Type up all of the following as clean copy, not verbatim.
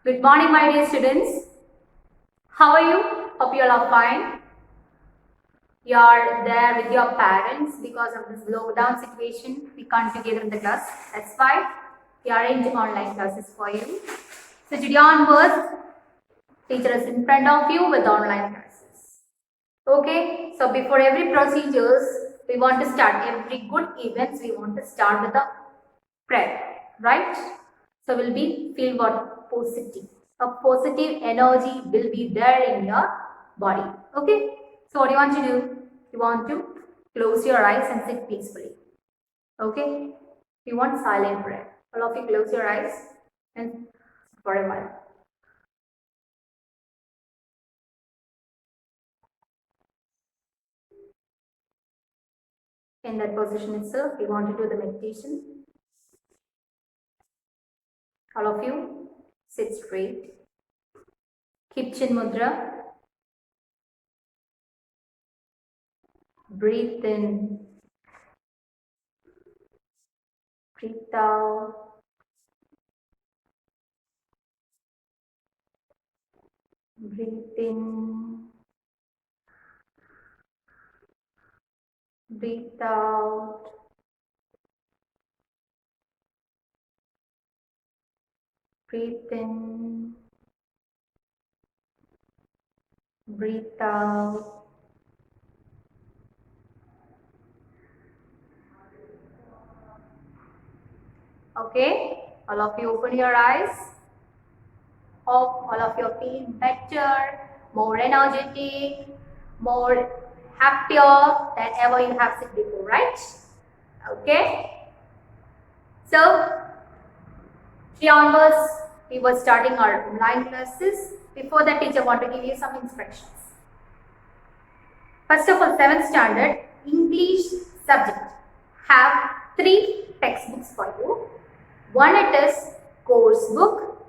Good morning, my dear students. How are you? Hope you all are fine. You are there with your parents because of this lockdown situation. We can't together in the class. That's why we arrange online classes for you. So today onwards, teacher is in front of you with online classes. Okay. So before every procedures, we want to start every good events. We want to start with a prayer, right? So will be feel what positive. A positive energy will be there in your body. Okay. So what do you want to do? You want to close your eyes and sit peacefully. Okay. You want silent prayer. All of you close your eyes and for a while. In that position itself, you want to do the meditation. All of you sit straight. Keep chin mudra. Breathe in. Breathe out. Breathe in. Breathe out. Breathe in. Breathe out. Okay, all of you open your eyes. Hope all of you are feeling better, more energetic, more happier than ever you have seen before, right? Okay. So, here onwards, we were starting our online classes. Before that, teacher want to give you some instructions. First of all, 7th standard English subject have 3 textbooks for you. One it is course book,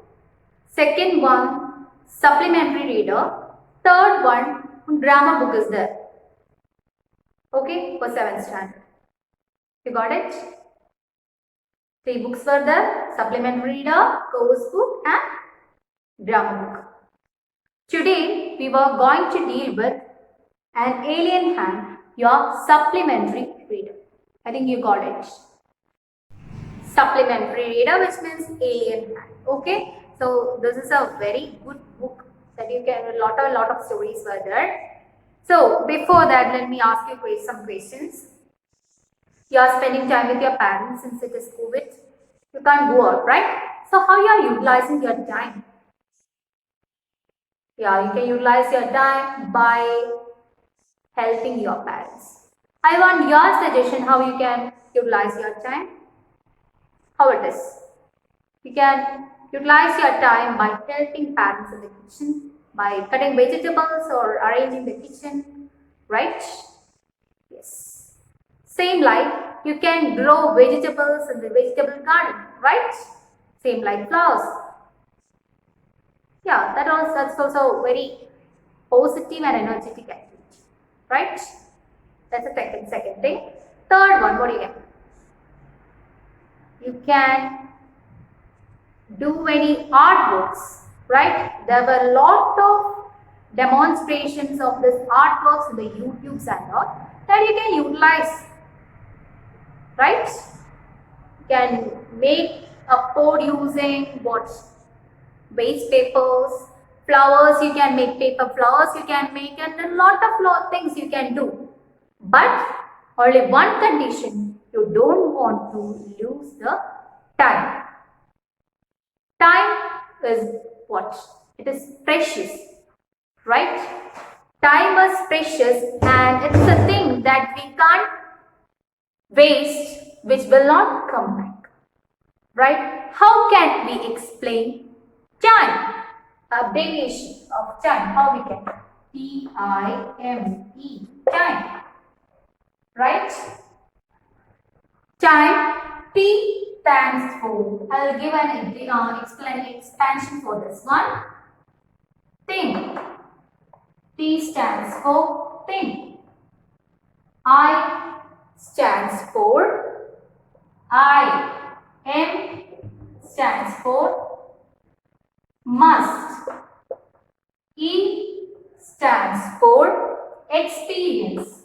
second one supplementary reader, third one grammar book is there. Okay, for 7th standard. You got it? 3 books were there: supplementary reader, course book and grammar book. Today we were going to deal with an alien hand, your supplementary reader. I think you got it. Supplementary reader, which means alien hand. Okay, so this is a very good book that you can a lot of stories were there. So before that, let me ask you some questions. You are spending time with your parents since it is COVID. You can't go out, right? So how you are utilizing your time? Yeah, you can utilize your time by helping your parents. I want your suggestion how you can utilize your time. How it is? You can utilize your time by helping parents in the kitchen, by cutting vegetables or arranging the kitchen, right? Yes. Same like you can grow vegetables in the vegetable garden, right? Same like flowers. Yeah, that's also very positive and energetic activity, right? That's the second thing. Third one, what do you get? You can do any artworks, right? There were a lot of demonstrations of this artworks in the YouTubes and all that you can utilize, right? You can make a board using what? Waste papers, flowers, you can make paper flowers, you can make, and a lot of things you can do. But only one condition, you don't want to lose the time. Time is what? It is precious, right? Time is precious and it's a thing that we can't waste, which will not come back, right? How can we explain time? Abbreviation of time, how we can? T-I-M-E, time, right? Time, T stands for, I will give an expansion for this one. Thing, T stands for thing. I stands for I. M stands for Must. E stands for experience.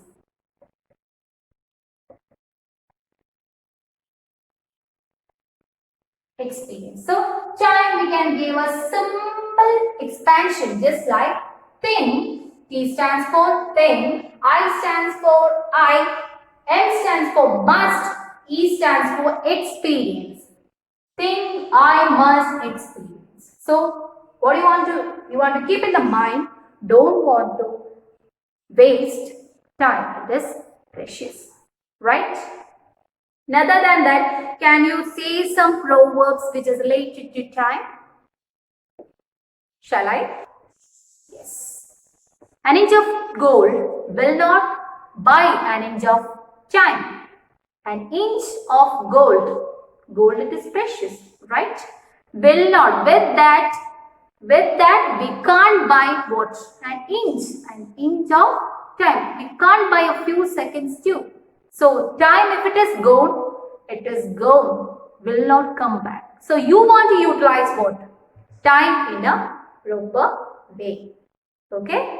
Experience. So, chime we can give a simple expansion just like thing. T stands for thing, I stands for I, M stands for must, E stands for experience. Thing I must experience. So, what do you want to? You want to keep in the mind. Don't want to waste time. It is precious, right? And other than that, can you say some proverbs which is related to time? Shall I? Yes. An inch of gold will not buy an inch of time. An inch of gold. Gold it is precious, right? Will not. With that we can't buy what? An inch of time. We can't buy a few seconds too. So time if it is gone, will not come back. So you want to utilize what? Time in a proper way. Okay?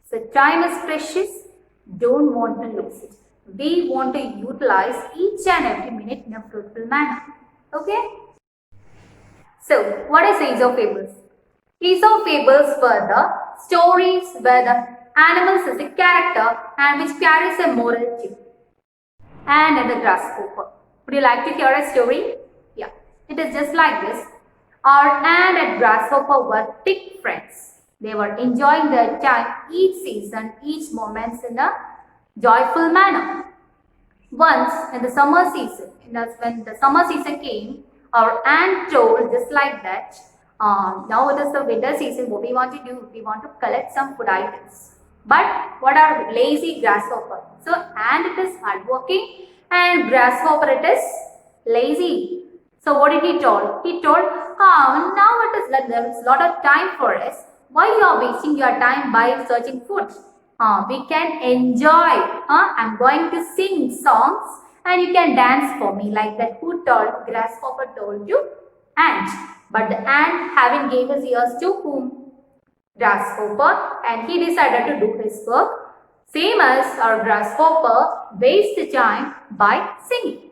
So time is precious, don't want to lose it. We want to utilize each and every minute in a fruitful manner. Okay? So, what is Aesop fables? Aesop fables were the stories where the animals is a character and which carries a moral too. And the grasshopper. Would you like to hear a story? Yeah, it is just like this. Our ant and grasshopper were big friends. They were enjoying their time each season, each moment in a joyful manner. Once in the summer season, when the summer season came, our aunt told just like that, now it is the winter season, what we want to do, we want to collect some food items. But what are lazy grasshopper? So ant it is hardworking and grasshopper it is lazy. So what did he told? He told, now it is there is lot of time for us. Why you are wasting your time by searching food? We can enjoy. I'm going to sing songs and you can dance for me like that. Who told? Grasshopper told you ant. But the ant having gave his ears to whom? Grasshopper, and he decided to do his work. Same as our grasshopper wastes time by singing.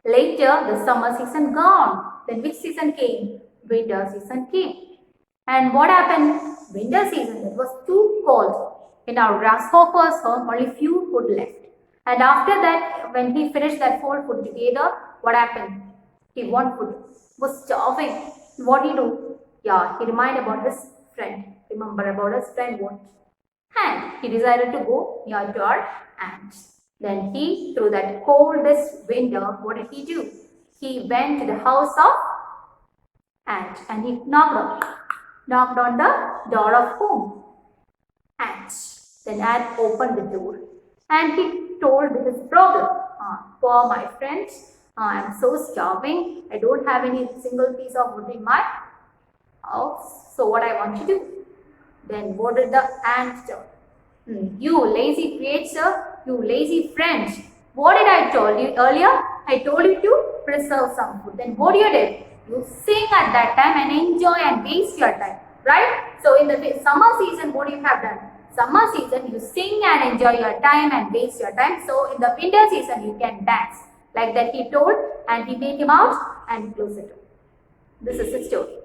Later, the summer season gone. Then which season came? Winter season came. And what happened? Winter season, it was too cold. In our grasshopper's home, only few food left. And after that, when he finished that whole food together, what happened? He wanted food. Was starving. What did he do? Yeah, he reminded about his friend. Remember about his friend what? And he decided to go near to our ant. Then he, through that coldest winter, what did he do? He went to the house of ant and he knocked on the door of whom? Ant. Then ant opened the door and he told his problem. Poor my friend, I am so starving. I don't have any single piece of wood in my house. So what I want to do? Then what did the ant do? You lazy creature, you lazy friend. What did I told you earlier? I told you to preserve some food. Then what you did? You sing at that time and enjoy and waste your time. Right? So in the summer season, what you have done? Summer season, you sing and enjoy your time and waste your time. So in the winter season, you can dance. Like that he told and he made him out and closed it. This is the story.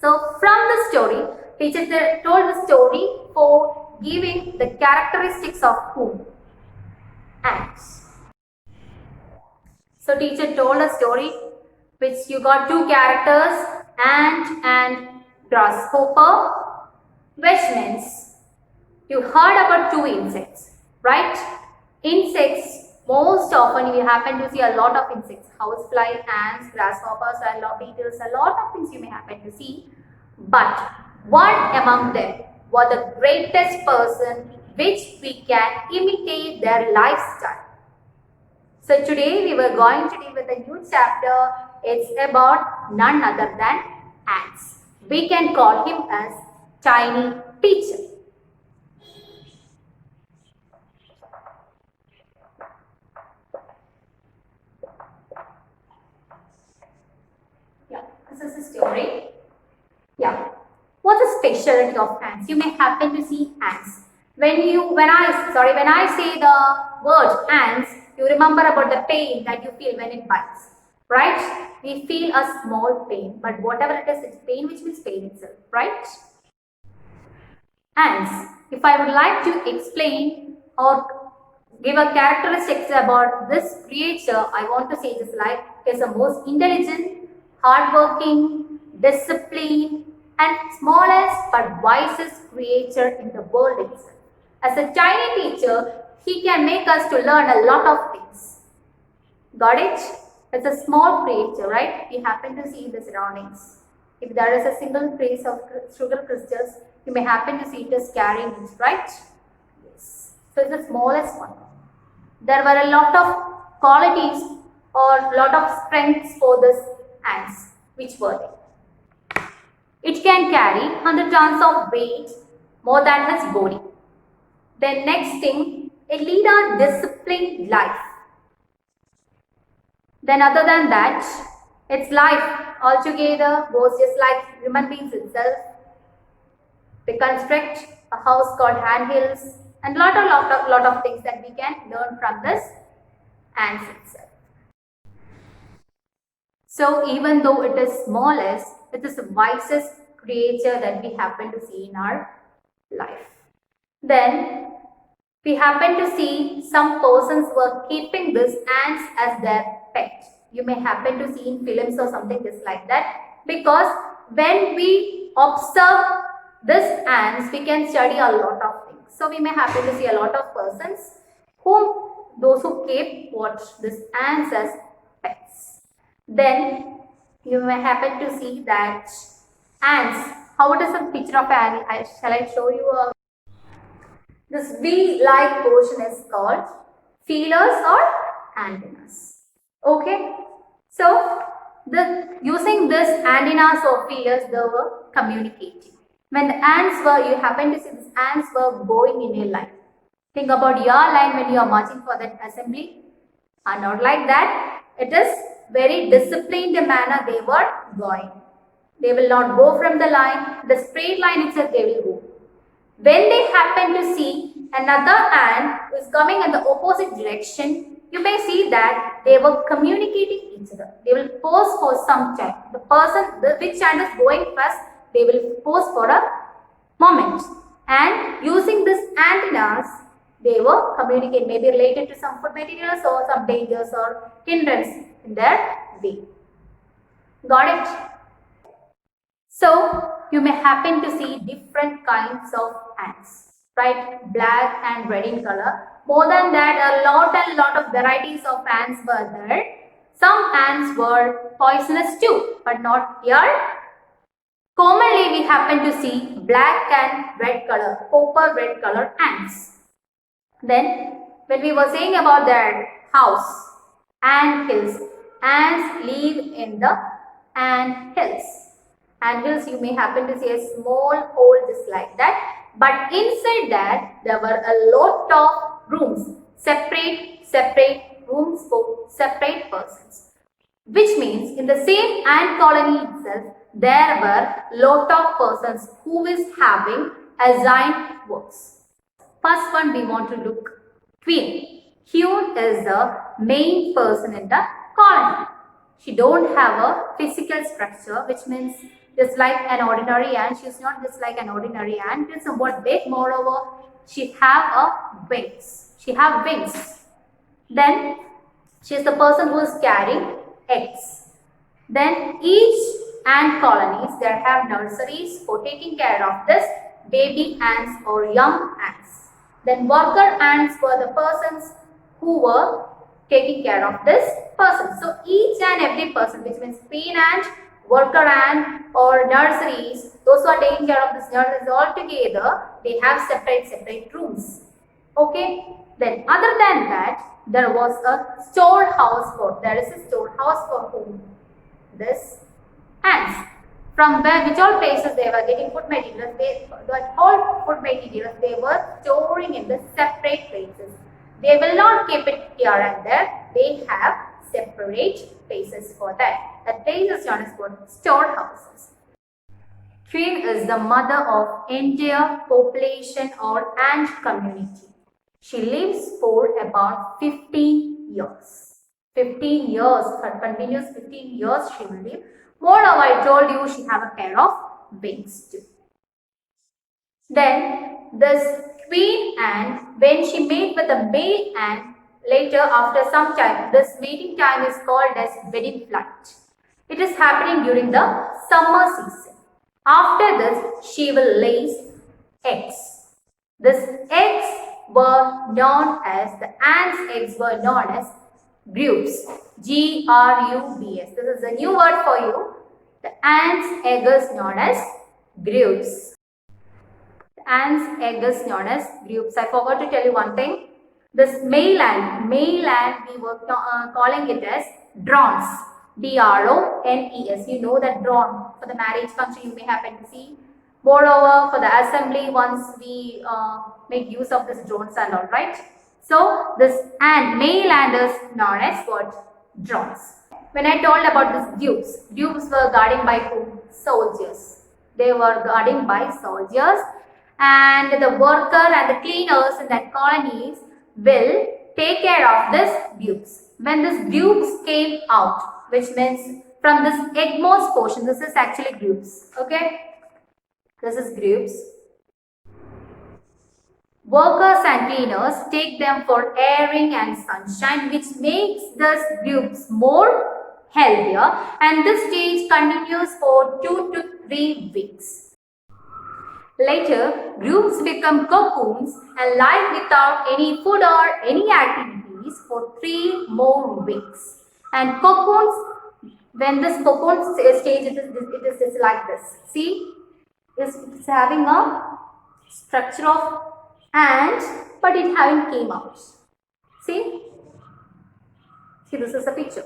So from the story, teacher told the story for giving the characteristics of whom? Ants. So teacher told a story which you got two characters, ant and grasshopper, which means you heard about two insects, right? Insects, most often you happen to see a lot of insects, housefly, ants, grasshoppers, and beetles, a lot of things you may happen to see. But one among them was the greatest person which we can imitate their lifestyle. So today we were going to deal with a new chapter. It's about none other than ants. We can call him as tiny teacher. is a story. Yeah. What's the specialty of ants? You may happen to see ants. When I say the word ants, you remember about the pain that you feel when it bites, right? We feel a small pain, but whatever it is, it's pain, which means pain itself, right? Ants. If I would like to explain or give a characteristics about this creature, I want to say just like it is the most intelligent, hardworking, disciplined, and smallest but wisest creature in the world itself. As a tiny teacher, he can make us to learn a lot of things. Got it? It's a small creature, right? We happen to see in the surroundings. If there is a single trace of sugar crystals, you may happen to see it as carrying it, right? Yes. So it's the smallest one. There were a lot of qualities or lot of strengths for this ants. Which were they? It can carry 100 tons of weight more than its body. Then next thing, it lead a disciplined life. Then other than that, its life altogether was just like human beings itself. They construct a house called handhills and lot of things that we can learn from this ants itself. So even though it is smallest, it is the wisest creature that we happen to see in our life. Then we happen to see some persons were keeping these ants as their pet. You may happen to see in films or something just like that, because when we observe these ants, we can study a lot of things. So we may happen to see a lot of persons those who keep these ants as pets. Then you may happen to see that ants. How it is a picture of an ant? Shall I show you? This V-like portion is called feelers or antennas. Okay. So using this antennas or feelers, they were communicating. When the ants were, you happen to see these ants were going in a line. Think about your line when you are marching for that assembly. And not like that. It is very disciplined manner they were going. They will not go from the line. The straight line itself they will go. When they happen to see another ant who is coming in the opposite direction, you may see that they were communicating each other. They will pause for some time. The person, which ant is going first, they will pause for a moment. And using these antennas, they were communicating, maybe related to some food materials or some dangers or hindrance in their way. Got it? So, you may happen to see different kinds of ants, right? Black and red in color. More than that, a lot of varieties of ants were there. Some ants were poisonous too, but not here. Commonly, we happen to see black and red color, copper red color ants. Then, when we were saying about their house, ant hills, ants live in the ant hills. Ant hills, you may happen to see a small hole just like that. But inside that, there were a lot of rooms, separate rooms for separate persons. Which means, in the same ant colony itself, there were lot of persons who is having assigned works. First one we want to look, queen. Queen is the main person in the colony. She don't have a physical structure, which means just like an ordinary ant. She is not just like an ordinary ant. She is somewhat big. Moreover, she have wings. She have wings. Then she is the person who is carrying eggs. Then each ant colonies, they have nurseries for taking care of this baby ants or young ants. Then worker ants were the persons who were taking care of this person. So each and every person, which means queen ant, worker ant or nurseries, those who are taking care of this nurseries all together, they have separate rooms. Okay. Then other than that, there is a storehouse for whom? This ants. From which all places they were getting food materials, all food materials they were storing in the separate places. They will not keep it here and there. They have separate places for that. That place is known as what? Storehouses. Queen is the mother of entire population or ant community. She lives for about 15 years. 15 years, her continuous 15 years she will live. Moreover, I told you she have a pair of wings too. Then this queen ant, when she mate with the male ant, later after some time, this mating time is called as wedding flight. It is happening during the summer season. After this, she will lay eggs. These eggs were known as, the ants' eggs were known as grubs. Grubs. This is a new word for you. The ants' egg is known as grubs. Ants' egg is known as grubs. I forgot to tell you one thing. This male ant we were calling it as drones. drones. You know that drone for the marriage function you may happen to see. Moreover, for the assembly, once we make use of this drones and all, right? So this male ant is known as what? Drones. When I told about this dupes were guarded by whom? Soldiers. They were guarded by soldiers, and the worker and the cleaners in that colonies will take care of this dupes. When this dupes came out, which means from this eggmost portion, this is actually groups. Okay, this is groups. Workers and cleaners take them for airing and sunshine, which makes these groups more healthier, and this stage continues for 2 to 3 weeks. Later, groups become cocoons and live without any food or any activities for 3 more weeks. And cocoons, when this cocoon stage, it is like this. See, it's having a structure of ant, but it haven't came out. See, this is a picture.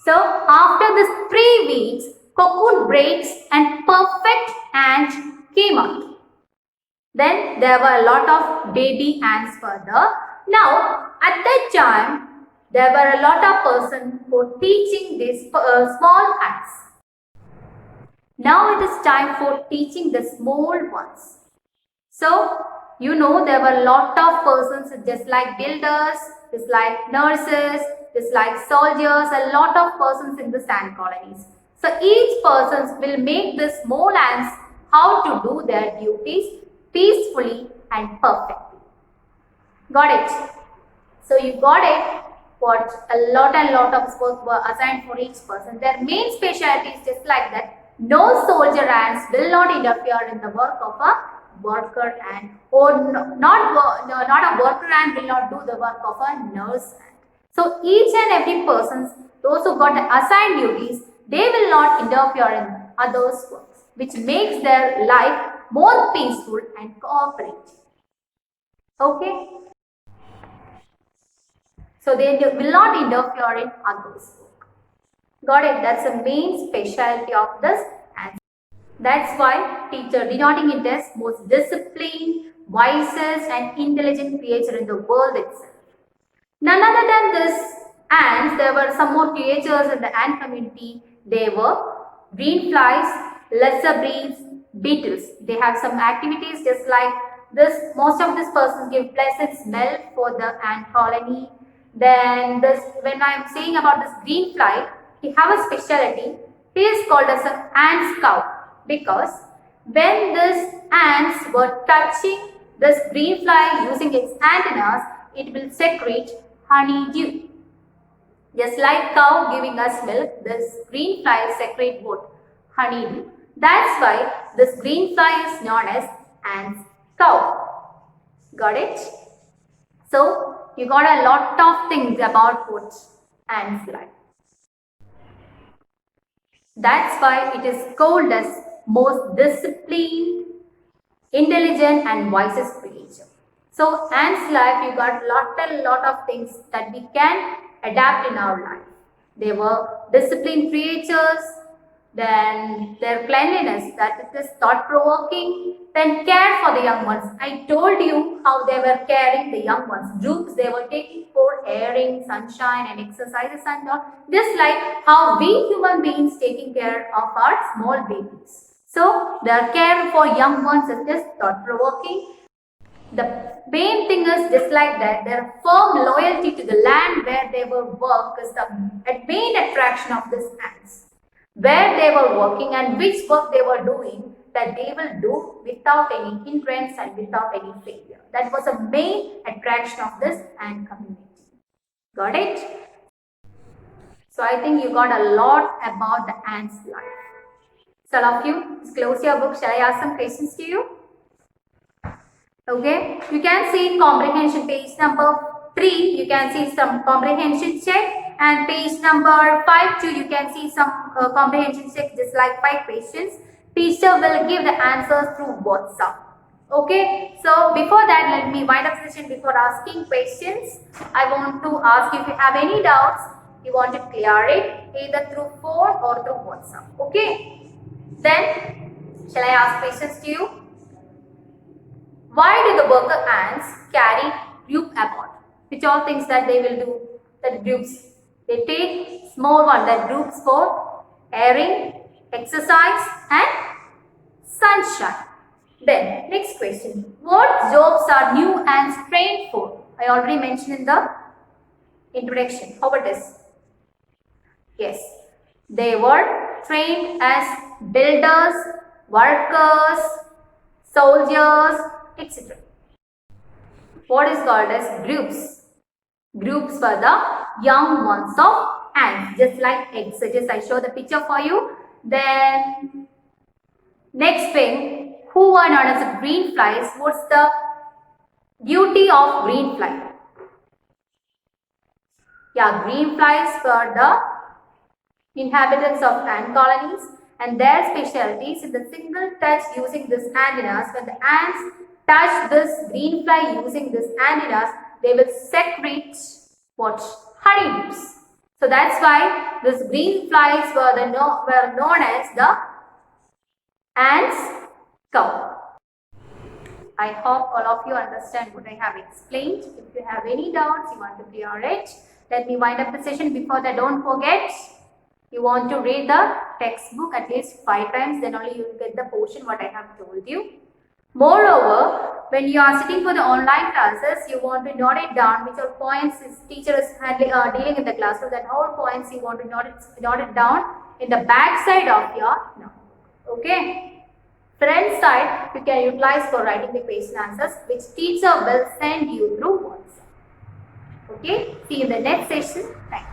So after this 3 weeks, cocoon breaks and perfect ant came out. Then there were a lot of baby ants further. Now at that time, there were a lot of persons for teaching these small ants. Now it is time for teaching the small ones. So you know there were a lot of persons just like builders, just like nurses, just like soldiers, a lot of persons in the ant colonies. So each person will make the small ants how to do their duties peacefully and perfectly. Got it? So you got it. What a lot of work were assigned for each person. Their main specialty is just like that. No soldier ants will not interfere in the work of a worker ant, or not a worker ant will not do the work of a nurse ant. So each and every person, those who got assigned duties, they will not interfere in others' works, which makes their life more peaceful and cooperative. Okay? So they will not interfere in others' work. Got it? That's the main specialty of this ant. That's why teacher denoting it as most disciplined, wisest and intelligent creature in the world itself. None other than this ants, there were some more creatures in the ant community. They were green flies, lesser breeds, beetles. They have some activities just like this. Most of these persons give pleasant smell for the ant colony. Then this, when I am saying about this green fly, he have a specialty. He is called as an ant scout, because when these ants were touching this green fly using its antennas, it will secrete honeydew. Just like cow giving us milk, this green fly secrete what? Honeydew. That's why this green fly is known as ant cow. Got it? So you got a lot of things about what ants like. That's why it is called as most disciplined, intelligent and wisest creature. So ants life, you got a lot of things that we can adapt in our life. They were disciplined creatures, Then their cleanliness, that it is thought-provoking. Then care for the young ones. I told you how they were caring the young ones. Groups they were taking for airing, sunshine and exercises and all. Just like how we human beings taking care of our small babies. So their care for young ones is just thought-provoking. The main thing is just like that, their firm loyalty to the land where they will work is the main attraction of these ants. Where they were working and which work they were doing, that they will do without any hindrance and without any failure. That was a main attraction of this ant community. Got it? So I think you got a lot about the ants' life. So all of you, close your book. Shall I ask some questions to you? Okay, you can see comprehension page number 3, you can see some comprehension check, and page number 5 too, you can see some comprehension check, just like 5 questions. Teacher will give the answers through WhatsApp. Okay, so before that, let me wind up session. Before asking questions, I want to ask if you have any doubts, you want to clear it either through phone or through WhatsApp. Okay, then shall I ask questions to you? Why do the worker ants carry group about? Which all things that they will do, that groups. They take small one, that groups for airing, exercise and sunshine. Then next question. What jobs are new ants trained for? I already mentioned in the introduction. How about this? Yes, they were trained as builders, workers, soldiers, etc. What is called as groups? Groups were the young ones of ants, just like eggs. So just I show the picture for you. Then next thing, who are known as green flies? What's the duty of green fly? Yeah, green flies were the inhabitants of ant colonies, and their specialties is the single touch using these antennas. When the ants touch this green fly using these antennas, they will secrete what? Honeydews. So that's why these green flies were known as the ants' cow. I hope all of you understand what I have explained. If you have any doubts, you want to clear it, let me wind up the session. Before that, don't forget, you want to read the textbook at least 5 times, then only you will get the portion what I have told you. Moreover, when you are sitting for the online classes, you want to note it down, which all points is teacher is dealing in the class. So that all points you want to note it down in the back side of your notebook. Okay. Front side you can utilize for writing the question answers, which teacher will send you through WhatsApp. Okay. See you in the next session. Thank you.